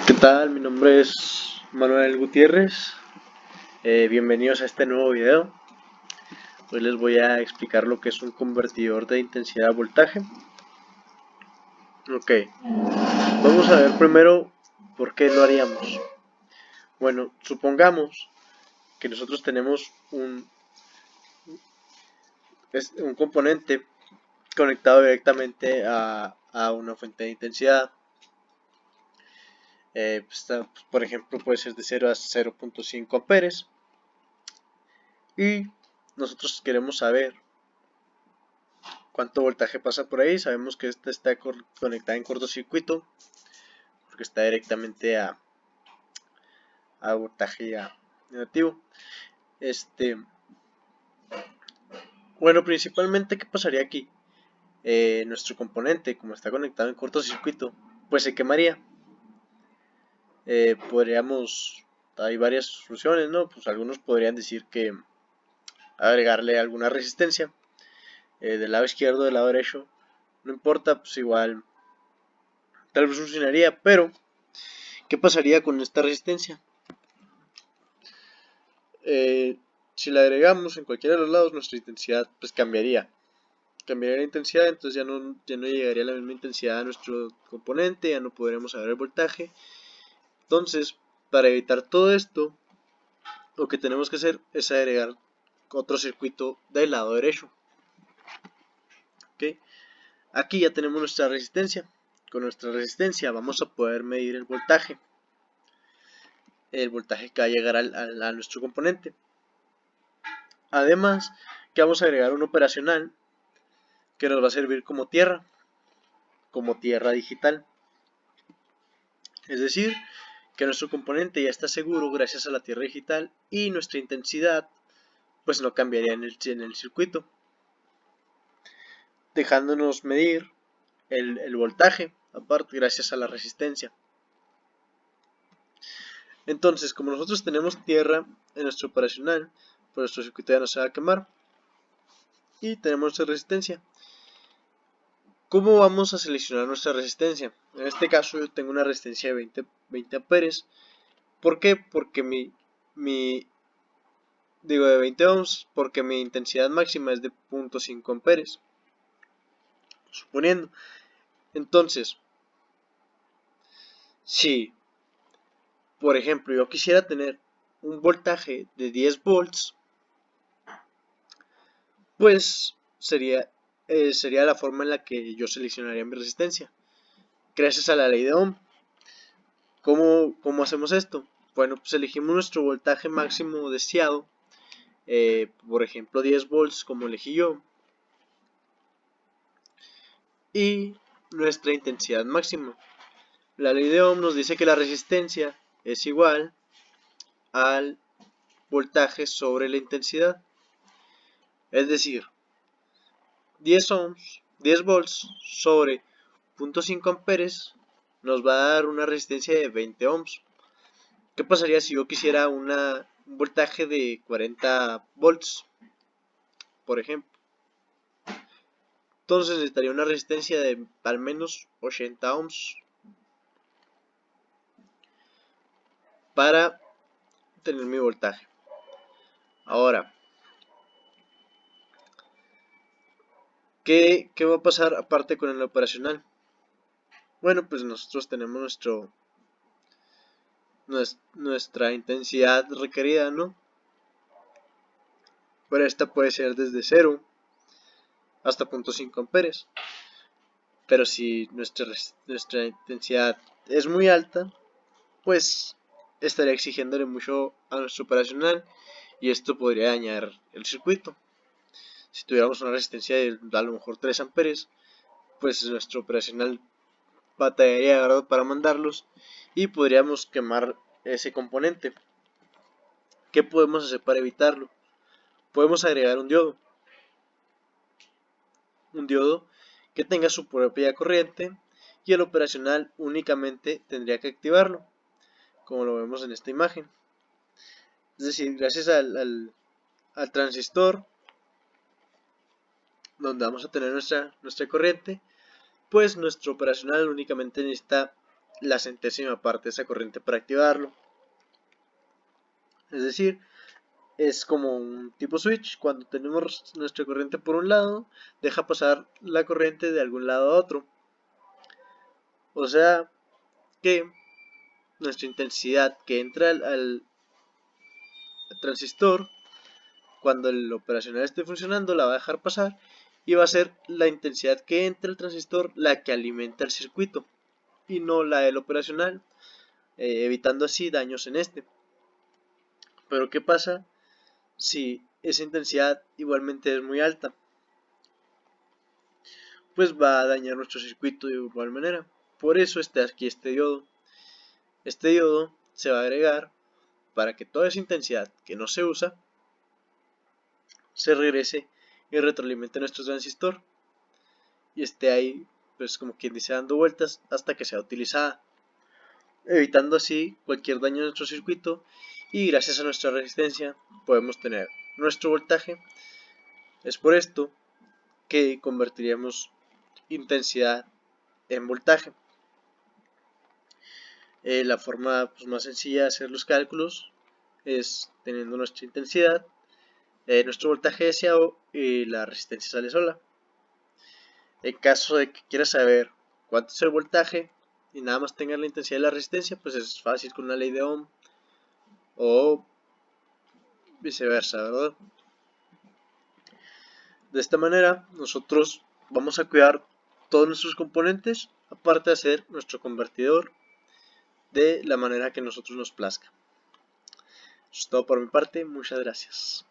¿Qué tal? Mi nombre es Manuel Gutiérrez. Bienvenidos a este nuevo video. Hoy les voy a explicar lo que es un convertidor de intensidad a voltaje. Ok, vamos a ver primero por qué lo haríamos. Bueno, supongamos que nosotros tenemos un componente conectado directamente a una fuente de intensidad. Por ejemplo, puede ser de 0 a 0.5 amperes. Y nosotros queremos saber cuánto voltaje pasa por ahí. Sabemos que esta está conectada en cortocircuito porque está directamente a voltaje negativo. Bueno, principalmente, ¿qué pasaría aquí? Nuestro componente, como está conectado en cortocircuito, pues se quemaría. Hay varias soluciones, ¿no? Pues algunos podrían decir que agregarle alguna resistencia del lado izquierdo, del lado derecho, no importa, pues igual tal vez funcionaría, pero ¿qué pasaría con esta resistencia? Si la agregamos en cualquiera de los lados, nuestra intensidad pues cambiaría la intensidad, entonces ya no llegaría la misma intensidad a nuestro componente, ya no podremos saber el voltaje. Entonces, para evitar todo esto, lo que tenemos que hacer es agregar otro circuito del lado derecho. ¿Okay? Aquí ya tenemos nuestra resistencia. Con nuestra resistencia vamos a poder medir el voltaje que va a llegar a nuestro componente. Además, que vamos a agregar un operacional que nos va a servir como tierra digital. Es decir, que nuestro componente ya está seguro gracias a la tierra digital y nuestra intensidad pues no cambiaría en el circuito, dejándonos medir el voltaje aparte gracias a la resistencia. Entonces, como nosotros tenemos tierra en nuestro operacional, pues nuestro circuito ya no se va a quemar y tenemos nuestra resistencia. ¿Cómo vamos a seleccionar nuestra resistencia? En este caso yo tengo una resistencia de 20 amperes. ¿Por qué? Porque de 20 ohms, porque mi intensidad máxima es de 0.5 amperes. Suponiendo. Entonces, si, por ejemplo, yo quisiera tener un voltaje de 10 volts, pues sería la forma en la que yo seleccionaría mi resistencia. Gracias a la ley de Ohm. ¿Cómo hacemos esto? Bueno, pues elegimos nuestro voltaje máximo deseado. Por ejemplo, 10 volts, como elegí yo. Y nuestra intensidad máxima. La ley de Ohm nos dice que la resistencia es igual al voltaje sobre la intensidad. Es decir, 10 ohms, 10 volts sobre 0.5 amperes nos va a dar una resistencia de 20 ohms. ¿Qué pasaría si yo quisiera un voltaje de 40 volts, por ejemplo? Entonces necesitaría una resistencia de al menos 80 ohms para tener mi voltaje. Ahora, ¿qué va a pasar aparte con el operacional? Bueno, pues nosotros tenemos nuestra intensidad requerida, ¿no? Pero esta puede ser desde 0 hasta 0.5 amperes. Pero si nuestra intensidad es muy alta, pues estaría exigiéndole mucho a nuestro operacional y esto podría dañar el circuito. Si tuviéramos una resistencia de a lo mejor 3 amperes, pues nuestro operacional batallaría para mandarlos y podríamos quemar ese componente. ¿Qué podemos hacer para evitarlo? Podemos agregar un diodo que tenga su propia corriente y el operacional únicamente tendría que activarlo, como lo vemos en esta imagen. Es decir, gracias al transistor donde vamos a tener nuestra corriente, pues nuestro operacional únicamente necesita la centésima parte de esa corriente para activarlo. Es decir, es como un tipo switch. Cuando tenemos nuestra corriente por un lado, deja pasar la corriente de algún lado a otro. O sea que nuestra intensidad que entra al transistor, cuando el operacional esté funcionando, la va a dejar pasar y va a ser la intensidad que entra al transistor la que alimenta el circuito y no la del operacional, evitando así daños en este. Pero ¿qué pasa si esa intensidad igualmente es muy alta? Pues va a dañar nuestro circuito de igual manera. Por eso está aquí este diodo. Este diodo se va a agregar para que toda esa intensidad que no se usa se regrese y retroalimente nuestro transistor y esté ahí, pues como quien dice, dando vueltas hasta que sea utilizada, evitando así cualquier daño en nuestro circuito. Y gracias a nuestra resistencia podemos tener nuestro voltaje. Es por esto que convertiríamos intensidad en voltaje. La forma pues, más sencilla de hacer los cálculos es teniendo nuestra intensidad, nuestro voltaje deseado y la resistencia sale sola. En caso de que quieras saber cuánto es el voltaje y nada más tengas la intensidad y la resistencia, pues es fácil con una ley de Ohm o viceversa, ¿verdad? De esta manera nosotros vamos a cuidar todos nuestros componentes, aparte de hacer nuestro convertidor de la manera que nosotros nos plazca. Eso es todo por mi parte, muchas gracias.